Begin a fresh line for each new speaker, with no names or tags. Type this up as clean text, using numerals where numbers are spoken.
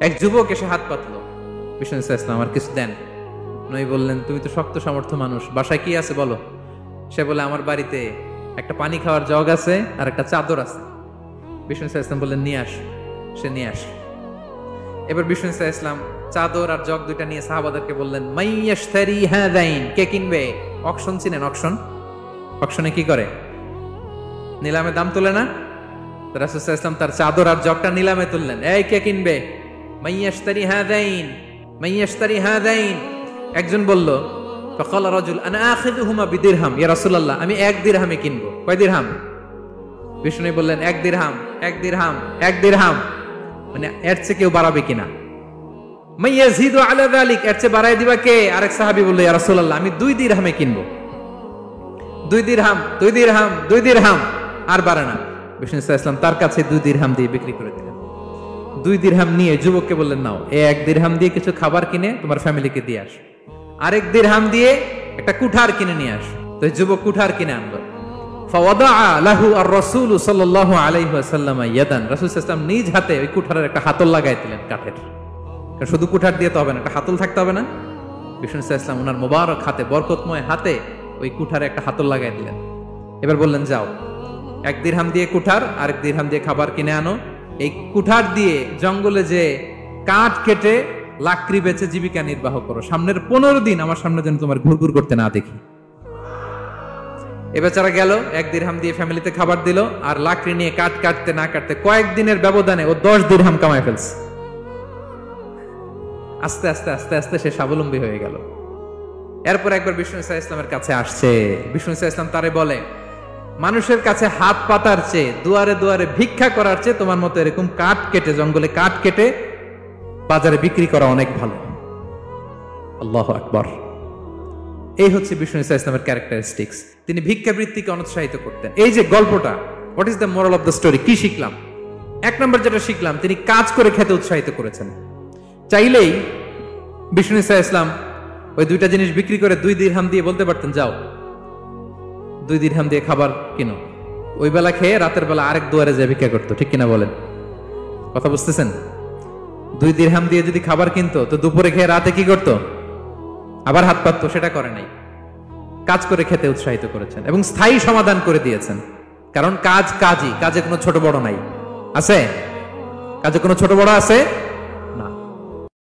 এক যুবক এসে হাত পাতলো, বিষ্ণু ইসলাম আমার কিছু দেন। নবী বললেন, তুমি তো শক্ত সামর্থ্য মানুষ, বাসায় কি আছে বলো। সে বলে, আমার বাড়িতে একটা পানি খাওয়ার জগ আছে আর একটা চাদর আছে। বিষ্ণু ইসলাম বললেন, নিয়ে আস। সে নিয়ে আস। এবার বিষ্ণু ইসলাম চাদর আর জগ দুইটা নিয়ে সাহাবাদেরকে বললেন, মাইয়াশতারি হাযাইন, কে কিনবে? অকশন চিনেন? অকশন, অকশনে কি করে? নিলামে দাম তোলে না? রাসূল সাল্লাল্লাহু আলাইহি ওয়াসাল্লাম তার চাদর আর জগটা নিলামে তুললেন। এই কে কিনবে? মাইয়াশতারি হাযাইন, মাইয়াশতারি হাযাইন। একজন বলল, ফাকালা রাজুল আনা আখিযুহুমা বিদিরহাম, ইয়া রাসূলুল্লাহ আমি 1 দিরহামে কিনবো। কয় দিরহাম? বিষ্ণু বললেন, 1 দিরহাম, 1 দিরহাম, 1 দিরহাম। মানে এর চেয়ে কেউ বাড়াবে কিনা? মাইয়াজিদু আলা যালিক, এর চেয়ে বাড়ায় দিবা কে? আরেক সাহাবী বলল, ইয়া রাসূলুল্লাহ আমি 2 দিরহামে কিনবো। 2 দিরহাম, 2 দিরহাম, 2 দিরহাম। আর বাড়ে না। বিষ্ণু ইসলাম তার কাছে 2 দিরহাম দিয়ে বিক্রি করে দিলেন। 2 দিরহাম নিয়ে যুবককে বললেন, নাও, 1 দিরহাম দিয়ে কিছু খাবার কিনে তোমার ফ্যামিলিকে দিয়ে আস। আরেক দিরহাম দিয়ে একটা কুঠার কিনে নিয়ে আস। তো যুবক কুঠার কিনে আনলো। ফাওয়াদাআ লাহু আর-রাসূল সাল্লাল্লাহু আলাইহি ওয়াসাল্লাম ইয়াদান, রাসূল সাল্লাল্লাহু আলাইহি ওয়াসাল্লাম নিজ হাতে ওই কুঠারের একটা হাতল লাগাই দিলেন কাঠের। কারণ শুধু কুঠার দিয়ে তো হবে না, একটা হাতল থাকতে হবে না? বিষ্ণু সাল্লাল্লাহু আলাইহি ওয়াসাল্লাম ওনার মোবারক হাতে, বরকতময় হাতে ওই কুঠারে একটা হাতল লাগাই দিলেন। এবার বললেন, যাও, 1 দিরহাম দিয়ে কুঠার, আরেক দিরহাম দিয়ে খাবার কিনে আনো। এই কুঠার দিয়ে জঙ্গলে যে কাঠ কেটে লাকড়ি বেচে জীবিকা নির্বাহ করো। সামনের 15 দিন আমার সামনে যেন তোমার ঘুরঘুর করতে না দেখি। এ বেচারা গেল, 1 দিরহাম দিয়ে ফ্যামিলিতে খাবার দিল, আর লাকড়ি নিয়ে কাঠ কাটতে না কাটতে কয়েকদিনের ব্যবধানে ও 10 দিরহাম কামাই ফেলছে। আস্তে আস্তে আস্তে আস্তে সে স্বাবলম্বী হয়ে গেল। এরপর একবার বিষ্ণু ইসলামের কাছে আসছে। বিষ্ণু ইসলাম তারে বলে, মানুষের কাছে হাত পাতার চেয়ে, দুয়ারে দুয়ারে ভিক্ষা করার চেয়ে তোমার মতো এরকম কাঠ কেটে, জঙ্গলে কাঠ কেটে বাজারে বিক্রি করা অনেক ভালো। আল্লাহু আকবার। এই হচ্ছে বিষ্ণু ইসলামের ক্যারেক্টারিস্টিক্স। তিনি ভিক্ষাবৃত্তিকে অনুৎসাহিত করতেন। এই যে গল্পটা, what is the moral of the story? কি শিখলাম? 1 নম্বর যেটা শিখলাম, তিনি কাজ করে খেতে উৎসাহিত করেছেন। চাইলেই বিষ্ণু ইসলাম ওই 2টা জিনিস বিক্রি করে 2 দিরহাম দিয়ে বলতে পারতেন, যাও 2 দিরহাম দিয়ে খাবার কিনো। ওই বেলা খেয়ে রাতের বেলা আরেক দুয়ারে যে ভিক্ষা করতো, ঠিক কিনা বলেন? কথা বুঝতেছেন? 2 দিরহাম দিয়ে যদি খাবার কিনতো, তো দুপুরে খেয়ে রাতে কি করতো? আবার হাত পাততো। সেটা করে নাই। কাজ করে খেতে উৎসাহিত করেছেন এবং স্থায়ী সমাধান করে দিয়েছেন। কারণ কাজ কাজই, কাজে কোনো ছোট বড় নাই। আছে? কাজে কোনো ছোট বড় আছে?